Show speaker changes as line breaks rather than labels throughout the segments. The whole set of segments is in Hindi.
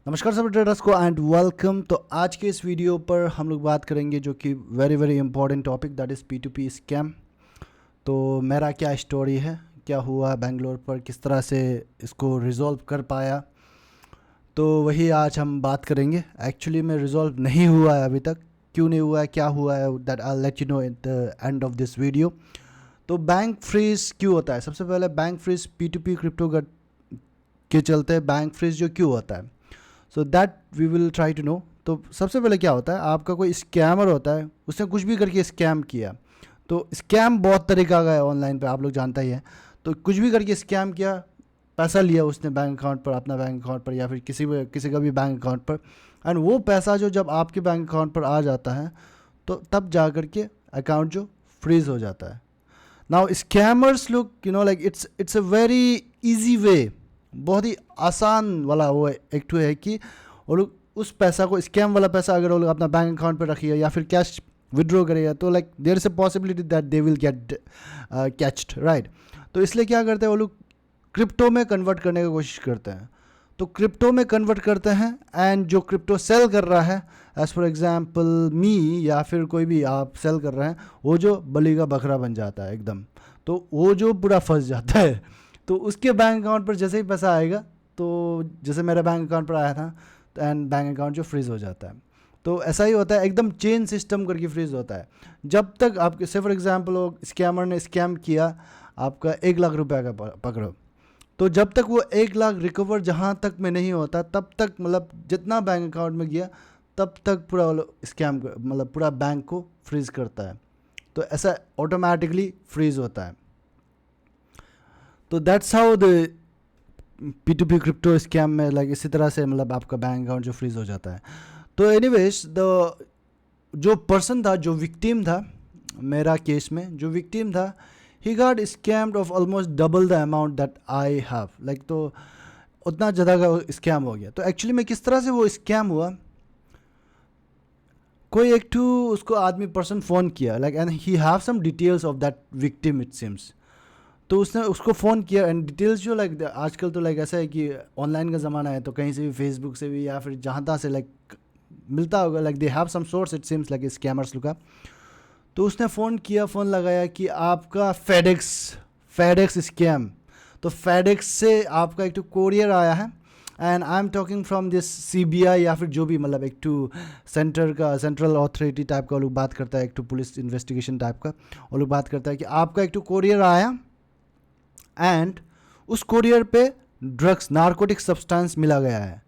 नमस्कार सभी ट्रेडर्स को एंड वेलकम। तो आज के इस वीडियो पर हम लोग बात करेंगे जो कि very very important topic, that is P2P scam. तो मेरा क्या स्टोरी है, क्या हुआ बेंगलोर पर, किस तरह से इसको रिजॉल्व कर पाया, तो वही आज हम बात करेंगे। एक्चुअली में रिजॉल्व नहीं हुआ है अभी तक। क्यों नहीं हुआ है, क्या हुआ है, that I let you know at the end of this video. तो बैंक फ्रीज क्यों होता है? सबसे पहले बैंक फ्रीज P2P क्रिप्टो के चलते बैंक फ्रीज जो क्यों होता है, so that we will try to know. तो सबसे पहले क्या होता है, आपका कोई स्कैमर होता है, उसने कुछ भी करके स्कैम किया। तो स्कैम बहुत तरीका का है ऑनलाइन पे, आप लोग जानता ही है। तो कुछ भी करके स्कैम किया, पैसा लिया उसने बैंक अकाउंट पर, अपना बैंक अकाउंट पर या फिर किसी का भी बैंक अकाउंट पर, एंड वो पैसा जो जब आपके बैंक अकाउंट पर आ जाता है तो तब जा कर के अकाउंट जो फ्रीज हो जाता है। Now scammers look like it's a very easy way, बहुत ही आसान वाला वो एक टू है कि वो लोग उस पैसा को, स्कैम वाला पैसा अगर वो लोग अपना बैंक अकाउंट पे रखिएगा या फिर कैश विड्रॉ करेगा तो like there is a possibility that they will get caught, right. तो इसलिए क्या करते हैं वो लोग, क्रिप्टो में कन्वर्ट करने की कोशिश करते हैं। तो क्रिप्टो में कन्वर्ट करते हैं एंड जो क्रिप्टो सेल कर रहा है, एज फॉर एग्जांपल मी या फिर कोई भी आप सेल कर रहे हैं, वो जो बलि का बकरा बन जाता है एकदम। तो वो जो पूरा फंस जाता है। तो उसके बैंक अकाउंट पर जैसे ही पैसा आएगा, तो जैसे मेरे बैंक अकाउंट पर आया था, तो एंड बैंक अकाउंट जो फ्रीज़ हो जाता है। तो ऐसा ही होता है, एकदम चेन सिस्टम करके फ्रीज़ होता है। जब तक आपके से फॉर एग्जांपल वो स्कैमर ने स्कैम किया, आपका 1 लाख रुपए का पकड़ो, तो जब तक वो 1 लाख रिकवर जहाँ तक में नहीं होता, तब तक मतलब जितना बैंक अकाउंट में गया तब तक पूरा स्कैम मतलब पूरा बैंक को फ्रीज़ करता है। तो ऐसा ऑटोमेटिकली फ्रीज़ होता है। तो that's how the P2P crypto scam में लाइक इसी तरह से मतलब आपका बैंक अकाउंट जो फ्रीज हो जाता है। तो एनीवेज द जो पर्सन था, जो विक्टिम था, मेरा केस में जो विक्टिम था, he got scammed of almost double the amount that I have, like तो उतना ज़्यादा का स्कैम हो गया। तो एक्चुअली में किस तरह से वो स्कैम हुआ, कोई एक टू उसको आदमी पर्सन फ़ोन किया, like and he have some details of that victim it seems. तो उसने उसको फ़ोन किया एंड डिटेल्स जो लाइक आजकल तो लाइक ऐसा है कि ऑनलाइन का ज़माना है, तो कहीं से भी फेसबुक से भी या फिर जहाँ तहाँ से लाइक मिलता होगा, like they have some source it seems like scammers look. तो उसने फ़ोन किया, फ़ोन लगाया कि आपका फेडेक्स स्कैम। तो फेडेक्स से आपका एक तो कोरियर आया है, and I am talking from this CBI या फिर जो भी मतलब एक टू सेंट्रल अथॉरिटी टाइप का वो लोग बात करता है, एक टू पुलिस इन्वेस्टिगेशन टाइप का वो लोग बात करता है कि आपका एक टू कोरियर आया एंड उस कोरियर पे ड्रग्स, नारकोटिक सब्सटेंस मिला गया है।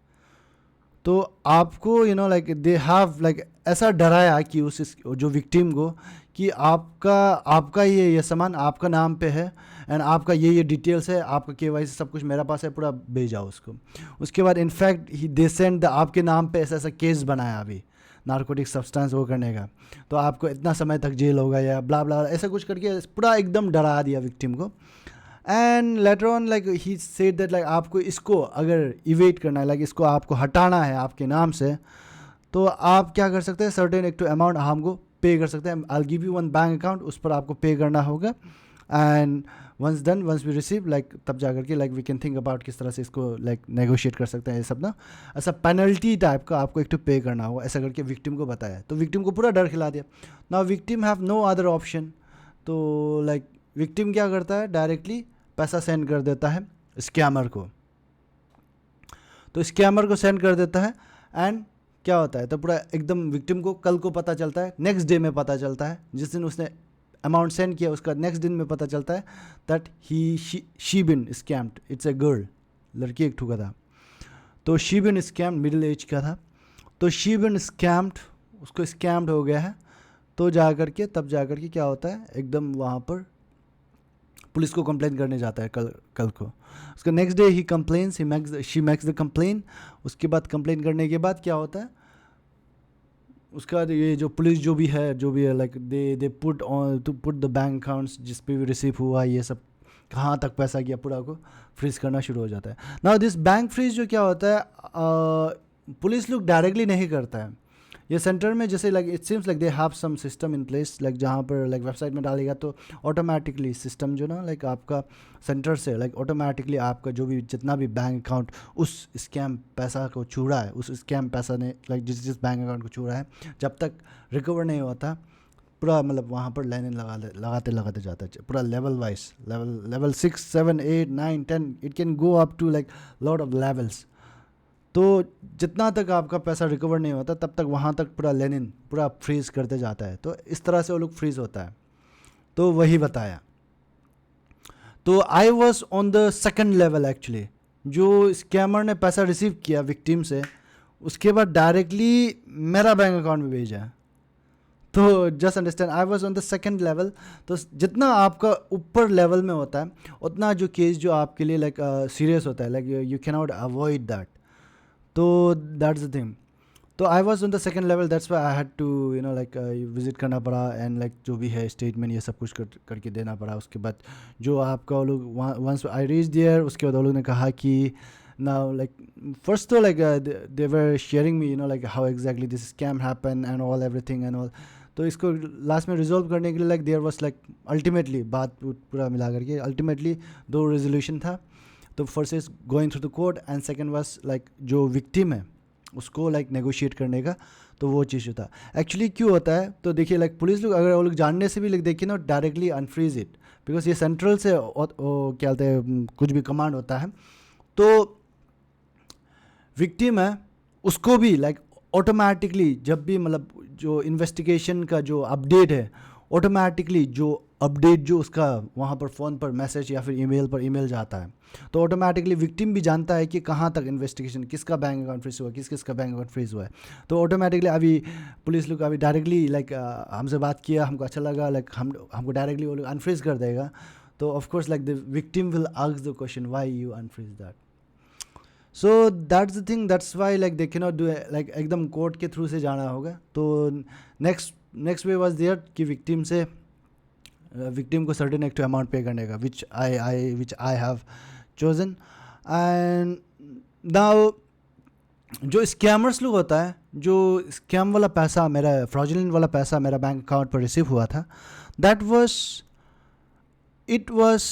तो आपको लाइक दे हैव लाइक ऐसा डराया कि जो विक्टिम को कि आपका ये सामान आपका नाम पे है एंड आपका ये डिटेल्स है, आपका KYC सब कुछ मेरे पास है, पूरा भेजाओ उसको। उसके बाद इनफैक्ट ही दे सेंड आपके नाम पे ऐसा ऐसा केस बनाया अभी नारकोटिक सब्सटेंस वो करने का, तो आपको इतना समय तक जेल होगा या ब्ला ब्ला ऐसा कुछ करके पूरा एकदम डरा दिया विक्टिम को। And later on like he said that like आपको इसको अगर इवेट करना है, लाइक इसको आपको हटाना है आपके नाम से, तो आप क्या कर सकते हैं, सर्टेन एक टू अमाउंट हमको पे कर सकते हैं। I give you one bank account, उस पर आपको पे करना होगा। And once we receive like तब जा करके like we can think about किस तरह से इसको लाइक नेगोशिएट कर सकते हैं ये सब ना। ऐसा पेनल्टी टाइप का आपको एक टू पे करना होगा, ऐसा करके विक्टिम को बताया। तो विक्टिम को पूरा डर खिला दिया। Now victim have no other option. तो लाइक विक्टिम क्या करता है, डायरेक्टली पैसा सेंड कर देता है स्कैमर को। तो स्कैमर को सेंड कर देता है एंड क्या होता है, तो पूरा एकदम विक्टिम को कल को पता चलता है, नेक्स्ट डे में पता चलता है, जिस दिन उसने अमाउंट सेंड किया उसका नेक्स्ट दिन में पता चलता है that she been scammed. It's a girl, लड़की एक ठुका था। तो she been scammed, middle age का था। तो शी बिन स्कैम्ड, उसको स्कैम्ड हो गया है। तो जा करके तब जा करके क्या होता है, एकदम वहाँ पर पुलिस को कंप्लेन करने जाता है कल को। उसका नेक्स्ट डे ही complains, she makes the complain. उसके बाद कंप्लेन करने के बाद क्या होता है, उसका ये जो पुलिस जो भी है like they put the bank accounts जिस पे भी रिसीव हुआ ये सब कहाँ तक पैसा गया पूरा को फ्रीज करना शुरू हो जाता है। नाउ दिस बैंक फ्रीज जो क्या होता है, पुलिस लोग डायरेक्टली नहीं करता है, ये सेंटर में जैसे like it seems like they have some system in place, like जहाँ पर लाइक वेबसाइट में डालेगा तो ऑटोमेटिकली सिस्टम जो ना लाइक आपका सेंटर से लाइक ऑटोमेटिकली आपका जो भी जितना भी बैंक अकाउंट उस स्कैम पैसा को छू रहा है, उस स्कैम पैसा ने लाइक जिस जिस बैंक अकाउंट को छू रहा है, जब तक रिकवर नहीं होता पूरा मतलब वहाँ पर लाइनें लगाते लगाते जाता है पूरा level wise, level 6 7 8 9 10, it can go up to like lot of levels. तो जितना तक आपका पैसा रिकवर नहीं होता तब तक वहाँ तक पूरा लेनिन पूरा फ्रीज़ करते जाता है। तो इस तरह से वो लोग फ्रीज़ होता है। तो वही बताया। तो I was on the second level actually. जो स्कैमर ने पैसा रिसीव किया विक्टिम से, उसके बाद डायरेक्टली मेरा बैंक अकाउंट में भेजा। तो just understand I was on the second level. तो जितना आपका ऊपर लेवल में होता है उतना जो केस जो आपके लिए लाइक सीरियस होता है, like you can not avoid that. तो दैट्स द थिंग। तो I was on the second level, that's why I had to you know like visit करना पड़ा एंड लाइक जो भी है स्टेटमेंट ये सब कुछ करके देना पड़ा। उसके बाद जो आपका वो लोग वंस आई रीच देयर, उसके बाद वो लोग ने कहा कि नाउ लाइक फर्स्ट तो like they were sharing me you know like how exactly this scam happen and all everything and all. तो इसको लास्ट में रिजॉल्व करने के लिए like there was like ultimately बात पूरा मिला करके अल्टीमेटली 2 रेजोल्यूशन था। तो first is going through the court and second was like जो विक्टिम है उसको लाइक नेगोशिएट करने का। तो वो चीज़ होता है एक्चुअली क्यों होता है। तो देखिए लाइक पुलिस लोग अगर वो लोग जानने से भी लाइक देखिए ना डायरेक्टली अनफ्रीज इट, बिकॉज ये सेंट्रल से क्या बोलते हैं कुछ भी कमांड होता है। तो विक्टिम है उसको भी लाइक ऑटोमेटिकली जब भी मतलब जो इन्वेस्टिगेशन का जो अपडेट है ऑटोमेटिकली जो अपडेट जो उसका वहाँ पर फ़ोन पर मैसेज या फिर ईमेल पर ईमेल जाता है, तो ऑटोमेटिकली विक्टिम भी जानता है कि कहाँ तक इन्वेस्टिगेशन, किसका बैंक अकाउंट फ्रीज हुआ, किसका बैंक अकाउंट फ्रीज हुआ है। तो ऑटोमेटिकली अभी पुलिस लोग अभी डायरेक्टली लाइक हमसे बात किया, हमको अच्छा लगा, लाइक हमको डायरेक्टली वो लोग अनफ्रीज कर देगा। तो of course like the victim will ask the question why you unfreeze that. So that's the thing, that's why like they can not do like एकदम कोर्ट के थ्रू से जाना होगा। तो नेक्स्ट वे वाज देयर कि विक्टिम को सर्टेन एक अमाउंट पे करने का which I have chosen. And now जो स्कैमर्स लोग होता है, जो स्कैम वाला पैसा मेरा फ्रॉडुलेंट वाला पैसा मेरा बैंक अकाउंट पर रिसीव हुआ था, it was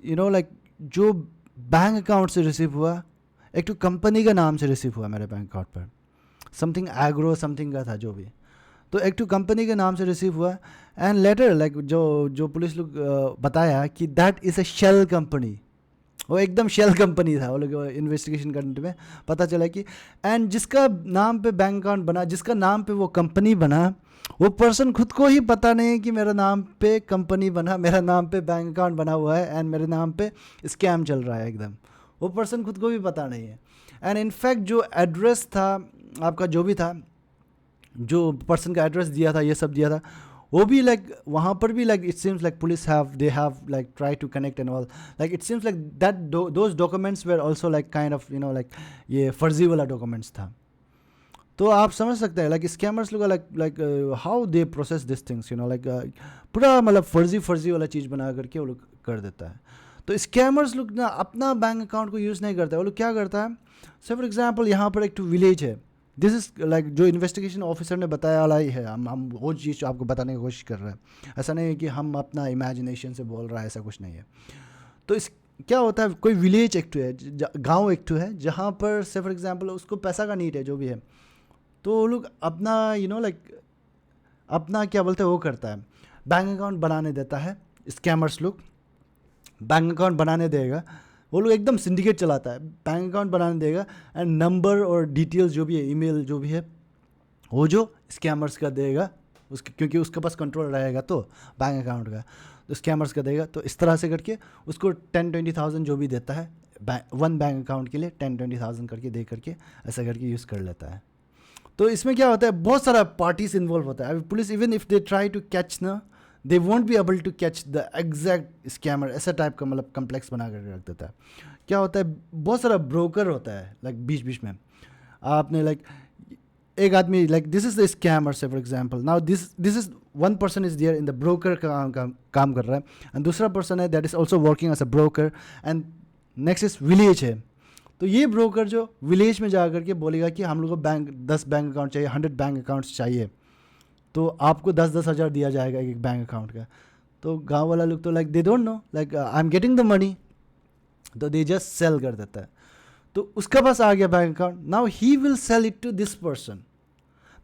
you know like जो बैंक अकाउंट से रिसीव हुआ एक तो कंपनी का नाम से रिसीव हुआ मेरे बैंक अकाउंट पर, समथिंग एग्रो समथिंग का था जो भी। तो एक तो कंपनी के नाम से रिसीव हुआ एंड लेटर लाइक जो पुलिस लोग बताया कि that is a shell company. वो एकदम शेल कंपनी था। वो लोग इन्वेस्टिगेशन करने में पता चला कि एंड जिसका नाम पे बैंक अकाउंट बना, जिसका नाम पे वो कंपनी बना, वो पर्सन खुद को ही पता नहीं है कि मेरा नाम पे कंपनी बना, मेरा नाम पे बैंक अकाउंट बना हुआ है एंड मेरे नाम पे स्कैम चल रहा है एकदम। वो पर्सन खुद को भी पता नहीं है। एंड इनफैक्ट जो एड्रेस था आपका, जो भी था, जो पर्सन का एड्रेस दिया था, ये सब दिया था, वो भी लाइक वहाँ पर भी like it seems like police they have like try to connect and all, like it seems like that those documents were also like kind of you know like ये फर्जी वाला डॉक्यूमेंट्स था। तो आप समझ सकते हैं लाइक स्कैमर्स लोग like how they process this things you know like पूरा मतलब फर्जी वाला चीज़ बना करके वो लोग कर देता है। तो स्कैमर्स लोग ना अपना बैंक अकाउंट को यूज़ नहीं करता है। वो लोग क्या करता है, से फॉर एग्जाम्पल यहाँ पर एक तो विलेज है, दिस इज़ लाइक जो इन्वेस्टिगेशन ऑफिसर ने बताया वाला ही है, हम वो चीज़ आपको बताने की कोशिश कर रहे हैं। ऐसा नहीं है कि हम अपना इमेजिनेशन से बोल रहा है, ऐसा कुछ नहीं है। तो इस क्या होता है, कोई विलेज एक तो है, गाँव एक तो है, जहाँ पर से फॉर एग्जाम्पल उसको पैसा का नीड है जो भी है, तो वो लोग अपना यू नो लाइक अपना क्या बोलते हैं वो करता है, बैंक अकाउंट बनाने देता है। स्कैमर्स लोग बैंक अकाउंट बनाने देगा, वो लोग एकदम सिंडिकेट चलाता है, बैंक अकाउंट बनाने देगा एंड नंबर और डिटेल्स जो भी है, ईमेल जो भी है, वो जो स्कैमर्स का देगा उसके, क्योंकि उसके पास कंट्रोल रहेगा तो बैंक अकाउंट का, तो स्कैमर्स का देगा। तो इस तरह से करके उसको 10-20,000 जो भी देता है वन बैंक अकाउंट के लिए 10-20,000 करके दे करके ऐसा करके यूज़ कर लेता है। तो इसमें क्या होता है, बहुत सारा पार्टीज इन्वॉल्व होता है। अभी police even if they try to catch ना, they won't be able to catch the exact scammer, ऐसा टाइप का मतलब कम्प्लेक्स बना कर रख देता है। क्या होता है, बहुत सारा ब्रोकर होता है लाइक बीच बीच में। आपने लाइक एक आदमी like this is the scammer से for example, now this is one person is there in the broker का काम कर रहा है, एंड दूसरा पर्सन है that is also working as a broker, and next is village है। तो ये ब्रोकर जो विलेज में जा करके बोलेगा कि हम लोग को 10 बैंक अकाउंट चाहिए, 100 बैंक अकाउंट्स चाहिए, तो आपको 10,000 दिया जाएगा एक बैंक अकाउंट का। तो गांव वाला लोग तो like they don't know, like I am getting the money, तो दे जस्ट सेल कर देता है। तो उसका पास आ गया bank account, now he will sell it to this person,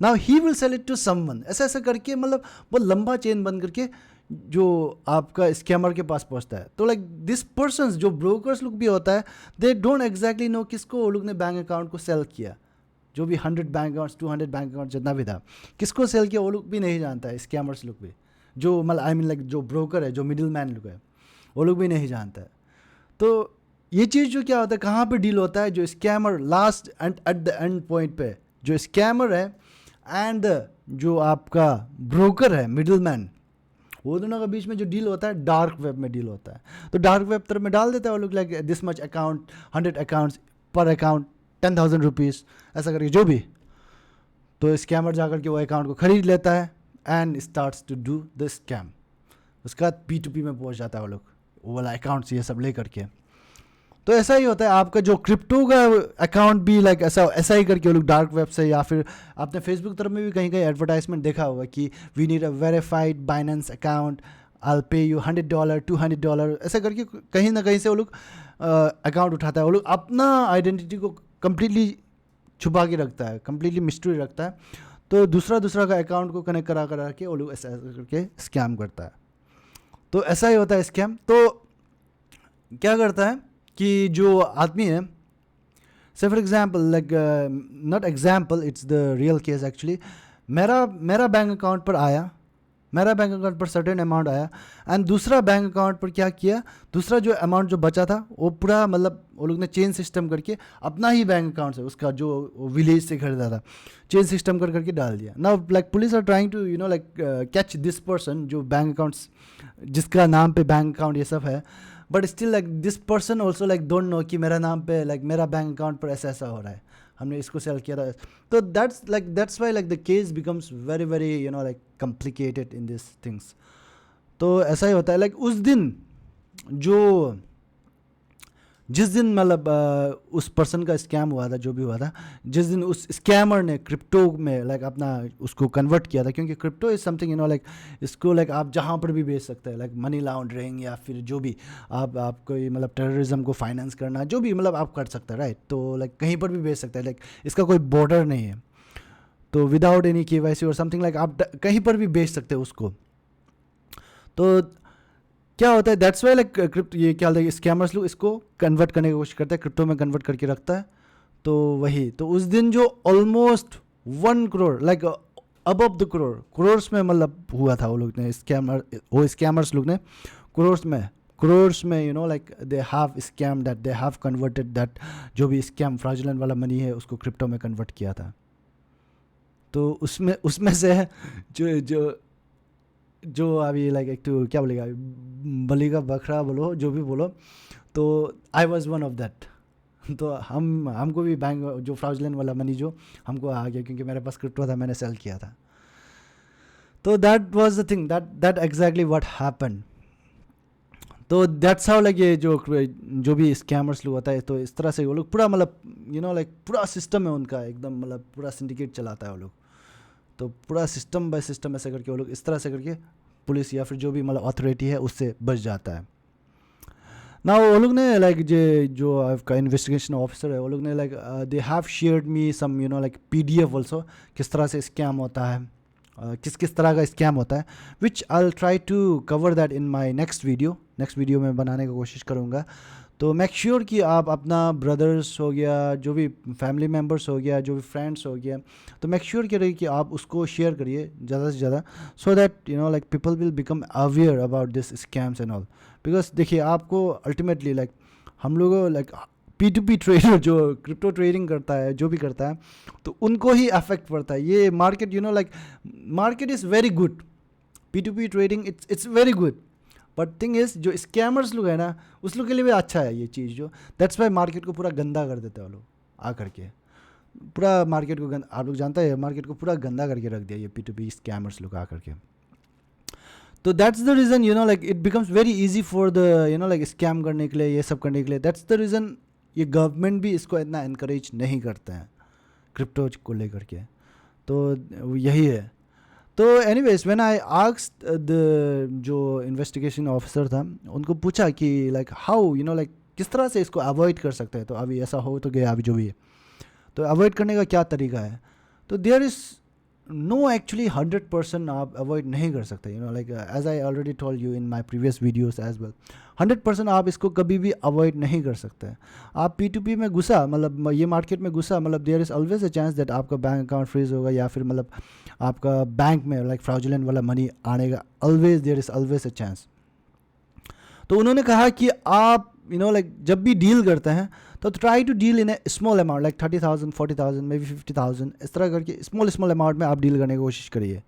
now he will sell it to someone, ऐसा ऐसा करके मतलब बहुत लंबा चेन बन करके जो आपका स्कैमर के पास पहुंचता है। तो लाइक दिस पर्सन जो ब्रोकर्स लोग भी होता है, दे डोंट एग्जैक्टली नो किसको वो लोग ने बैंक अकाउंट को सेल किया, जो भी 100 बैंक अकाउंट्स 200 बैंक अकाउंट जितना भी था, किसको सेल किया वो लोग भी नहीं जानता है, स्कैमर्स लोग भी, जो मतलब आई मीन लाइक जो ब्रोकर है, जो मिडिल मैन लोग है, वो लोग भी नहीं जानता है। तो ये चीज़ जो क्या होता है, कहाँ पे डील होता है, जो scammer last and at the end point पे जो स्कैमर है एंड जो आपका ब्रोकर है मिडिल मैन, वो दोनों के बीच में जो डील होता है डार्क वेब में डील होता है। तो डार्क वेब तरफ में डाल देता है वो लोग, like this much account, 100 accounts पर अकाउंट 10,000 रुपीज़ ऐसा करके जो भी। तो स्कैमर जा करके वो अकाउंट को खरीद लेता है and starts to do the scam. उसके बाद P2P में पहुंच जाता है वो लोग, वो वाला अकाउंट्स ये सब ले करके। तो ऐसा ही होता है आपका जो क्रिप्टो का अकाउंट भी, लाइक ऐसा ही करके वो लोग डार्क वेब से, या फिर आपने फेसबुक तरफ में भी कहीं कहीं एडवर्टाइजमेंट देखा होगा कि we need a verified Binance account, I pay you $100 $200, ऐसा करके कहीं ना कहीं से वो लोग अकाउंट उठाता है। वो लोग अपना आइडेंटिटी को कम्प्लीटली छुपा के रखता है, कम्प्लीटली मिस्ट्री रखता है। तो दूसरा का अकाउंट को कनेक्ट करा के वो लोग ऐसा करके स्कैम करता है। तो ऐसा ही होता है स्कैम। तो क्या करता है कि जो आदमी है, से for example like not example, it's the real case actually, मेरा बैंक अकाउंट पर आया, मेरा बैंक अकाउंट पर सर्टेन अमाउंट आया एंड दूसरा बैंक अकाउंट पर क्या किया, दूसरा जो अमाउंट जो बचा था वो पूरा मतलब वो लोग ने चेन सिस्टम करके अपना ही बैंक अकाउंट से, उसका जो विलेज से खरीदा था, चेन सिस्टम करके डाल दिया। Now like police are trying to like catch this person जो बैंक अकाउंट्स, जिसका नाम पे बैंक अकाउंट ये सब है, but still like this person also like don't know कि मेरा नाम पे लाइक मेरा बैंक अकाउंट पर ऐसा ऐसा हो रहा है, हमने इसको सेल किया था। तो that's why like the case becomes very very like complicated in this things. तो ऐसा ही होता है। लाइक उस दिन जिस दिन मतलब उस पर्सन का स्कैम हुआ था, जो भी हुआ था, जिस दिन उस स्कैमर ने क्रिप्टो में लाइक अपना उसको कन्वर्ट किया था, क्योंकि क्रिप्टो इज़ समथिंग लाइक इसको लाइक आप जहाँ पर भी बेच सकते हैं, लाइक मनी लॉन्ड्रिंग या फिर जो भी आप कोई मतलब टेररिज्म को फाइनेंस करना, जो भी मतलब आप कर सकते हैं, राइट। तो लाइक कहीं पर भी बेच सकते हैं, लाइक इसका कोई बॉर्डर नहीं है। तो विदाउट एनी KYC और समथिंग लाइक आप कहीं पर भी बेच सकते हैं उसको। तो क्या होता है, दैट्स वाई लाइक क्रिप्टो, ये क्या होता है, स्कैमर्स लोग इसको कन्वर्ट करने की कोशिश करते हैं, क्रिप्टो में कन्वर्ट करके रखता है। तो वही, तो उस दिन जो almost 1 crore like above the crores में मतलब हुआ था, वो लोग ने स्कैमर्स लोग ने करोर्स में like they have scam that, they have converted that, जो भी स्कैम फ्रॉडुलेंट वाला मनी है उसको क्रिप्टो में कन्वर्ट किया था। तो उसमें से जो अभी लाइक एक तो क्या बोलेगा, बली का बकरा बोलो, जो भी बोलो, तो I was one of that. तो हमको भी बैंक जो फ्रॉडुलेंट वाला मनी जो हमको आ गया, क्योंकि मेरे पास क्रिप्टो था, मैंने सेल किया था। तो that was the thing, that exactly what happened. तो दैट्स हाउ लाइक ये जो भी स्कैमर्स लोग होता है, तो इस तरह से वो लोग पूरा मतलब लाइक पूरा सिस्टम है उनका, एकदम मतलब पूरा सिंडिकेट चलाता है वो लोग। तो पूरा सिस्टम बाय सिस्टम ऐसे करके वो लोग इस तरह से करके पुलिस या फिर जो भी मतलब अथॉरिटी है उससे बच जाता है। ना वो लोग ने लाइक जो आपका इन्वेस्टिगेशन ऑफिसर है, वो लोग ने like they have shared me some like PDF also, किस तरह से स्कैम होता है, किस तरह का स्कैम होता है, which I will try to cover that in my next video में बनाने की कोशिश करूँगा। तो मेक श्योर कि आप अपना ब्रदर्स हो गया, जो भी फैमिली मेम्बर्स हो गया, जो भी फ्रेंड्स हो गया, तो मेक श्योर करिए कि आप उसको शेयर करिए ज़्यादा से ज़्यादा, so that like people will become aware about this scams and all. Because देखिए, आपको अल्टीमेटली लाइक हम लोगों लाइक P2P ट्रेडर जो क्रिप्टो ट्रेडिंग करता है, जो भी करता है, तो उनको ही अफेक्ट पड़ता है ये market. Like market is very good, P2P trading it's very good, but thing is जो स्कैमर्स लोग हैं ना, उस लोग के लिए भी अच्छा है ये चीज़ जो, दैट्स वाई मार्केट को पूरा गंदा कर देते हैं वो लोग आ करके, पूरा मार्केट को आप लोग जानते हैं, मार्केट को पूरा गंदा करके रख दिया ये P2P स्कैमर्स लोग आ करके। तो that's the reason like it becomes very easy for the like scam करने के लिए, ये सब करने के लिए। दैट्स द रीज़न ये गवर्नमेंट भी इसको इतना इनकरेज नहीं करते हैं क्रिप्टो को लेकर के, तो यही है। तो anyways when I asked the जो इन्वेस्टिगेशन ऑफिसर था, उनको पूछा कि like how you know like किस तरह से इसको अवॉइड कर सकते हैं, तो अभी ऐसा हो तो गया अभी जो भी है, तो अवॉइड करने का क्या तरीका है। तो देयर इज़ नो एक्चुअली 100% आप अवॉइड नहीं कर सकते, you know like as I already told you in my previous videos as well, 100% आप इसको कभी भी अवॉइड नहीं कर सकते। आप P2P में घुसा, मतलब ये मार्केट में घुसा, मतलब there is always a chance that आपका बैंक अकाउंट फ्रीज होगा, या फिर मतलब आपका बैंक में लाइक फ्रॉडुलेंट वाला मनी आने का always there is always a chance. तो उन्होंने कहा कि आप यू नो लाइक जब भी डील करते हैं तो try to deal in a small amount, like 30,000 40,000 maybe 50,000, इस तरह करके स्मॉल अमाउंट में आप डील करने की कोशिश करिए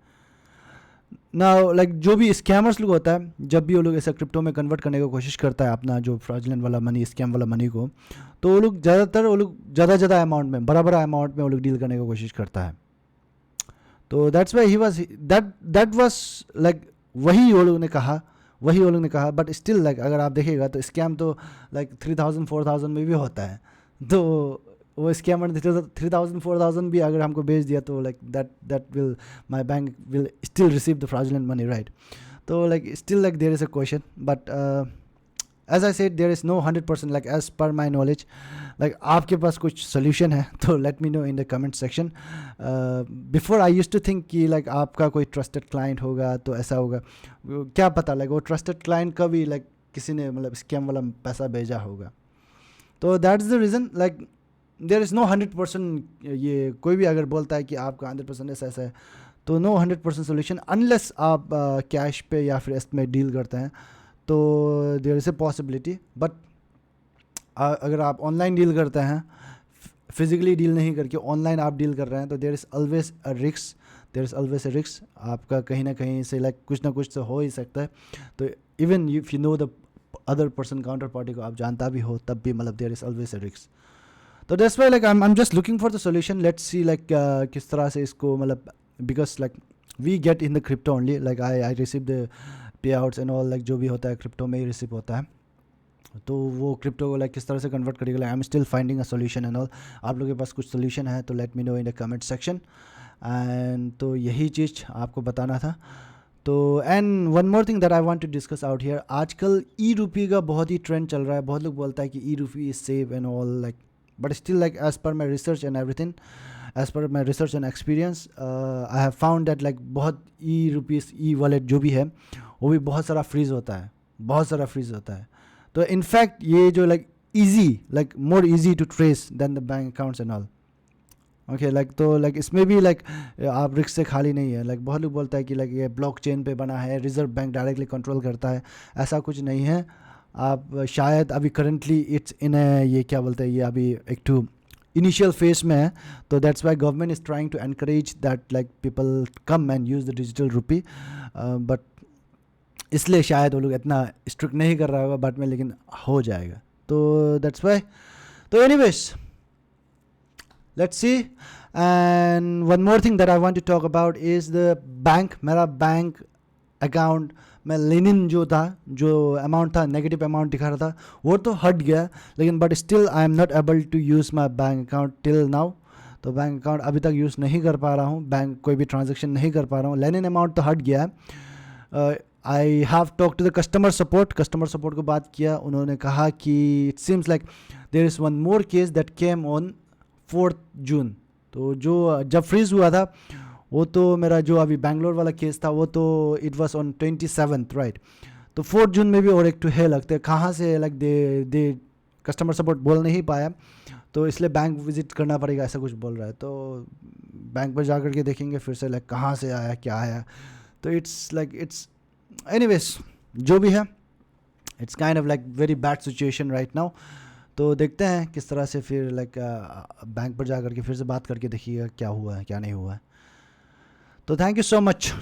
ना। लाइक जो भी स्कैमर्स लोग होता है, जब भी वो लोग ऐसा क्रिप्टो में कन्वर्ट करने की कोशिश करता है अपना जो फ्रॉडुलेंट वाला मनी, स्कैम वाला मनी को, तो वो लोग ज़्यादा अमाउंट में, बड़ा अमाउंट में वो लोग डील करने की कोशिश करता है। तो that's why he was that was like वही वो लोग ने कहा, बट स्टिल लाइक अगर आप देखिएगा तो स्कैम तो लाइक 3,000 4,000 में भी होता है। तो वो स्कैमर ने 3,000 4,000 भी अगर हमको भेज दिया तो like that will my bank will still receive the fraudulent money, right. तो like still like there is a question, but as I said there is no 100% like as per my knowledge. Like आपके पास कुछ सोल्यूशन है तो let me know in the comment section. Before I used to think कि लाइक आपका कोई ट्रस्टेड क्लाइंट होगा तो ऐसा होगा, क्या पता लाइक वो ट्रस्टेड क्लाइंट का भी लाइक किसी ने मतलब स्कैम वाला पैसा भेजा होगा। तो that is the reason like there is no 100%, ये कोई भी अगर बोलता है कि आपका 100% ऐसा है, तो नो 100% सोल्यूशन अनलेस आप कैश पे या फिर इसमें डील करते हैं, तो there is a possibility. But अगर आप ऑनलाइन डील करते हैं, फिजिकली डील नहीं करके ऑनलाइन आप डील कर रहे हैं, तो there is always a risk, आपका कहीं ना कहीं से लाइक कुछ ना कुछ तो हो ही सकता है। तो even if you know the other person, counter party को आप जानता भी हो, तब भी मतलब there is always a risk. तो that's why like I am just looking for the solution, let's see like किस तरह से इसको मतलब, because like we get in the crypto only, like I receive the payouts and all, like जो भी होता है क्रिप्टो में ही रिसीव होता है। तो वो क्रिप्टो को लाइक किस तरह से कन्वर्ट करेगा, I am still finding a solution and all. आप लोगों के पास कुछ सोल्यूशन है तो let me know in the comment section. And तो यही चीज़ आपको बताना था। तो and one more thing that I want to discuss out here, आजकल ई-रूपी का बहुत ही ट्रेंड चल रहा है। बहुत लोग बोलता है कि e rupee is safe and all, like but still like as per my research and everything, as per my research and experience, I have found that like बहुत ई-रूपीज़ ई वॉलेट जो भी है वो भी बहुत सारा फ्रीज होता है, तो इनफैक्ट ये जो like more easy to trace than the bank accounts and all. Okay like तो लाइक इसमें भी लाइक आप रिस्क से खाली नहीं है। लाइक बहुत लोग बोलता है कि लाइक ये ब्लॉकचेन पे बना है, रिजर्व बैंक डायरेक्टली कंट्रोल करता है, ऐसा कुछ नहीं है। आप शायद अभी करंटली इट्स इन ये क्या बोलते हैं, ये अभी एक टू इनिशियल फेज में है, तो that's why government is trying to encourage that like people come and use the digital rupee, but इसलिए शायद वो लोग इतना स्ट्रिक्ट नहीं कर रहा होगा बाद में, लेकिन हो जाएगा। तो दैट्स वाई। तो anyways let's see. And one more thing that I want to talk about is the bank. मेरा बैंक अकाउंट में लेनिन जो था, जो अमाउंट था, नेगेटिव अमाउंट दिखा रहा था, वो तो हट गया, लेकिन but still I am not able to use my bank account till now. तो बैंक अकाउंट अभी तक यूज़ नहीं कर पा रहा हूँ, बैंक कोई भी ट्रांजेक्शन नहीं कर पा रहा हूँ। लेनिन अमाउंट तो हट गया है। I have talk to the customer support को बात किया, उन्होंने कहा कि it seems like there is one more case that came on 4 June. तो जो जब फ्रीज हुआ था वो तो मेरा जो अभी बैंगलोर वाला केस था वो तो it was on 27th, right. तो 4 जून में भी और एक टू है लगते कहाँ से लाइक दे कस्टमर सपोर्ट बोल नहीं पाया, तो इसलिए बैंक विजिट करना पड़ेगा, ऐसा कुछ बोल रहा है। तो बैंक पर जा कर के देखेंगे फिर से लाइक कहाँ से आया क्या आया। तो इट्स एनीवेज जो भी है, it's kind of like very bad situation right now. तो देखते हैं किस तरह से फिर लाइक बैंक पर जा कर के फिर से बात करके देखिएगा क्या हुआ है क्या नहीं हुआ है। तो थैंक यू सो मच।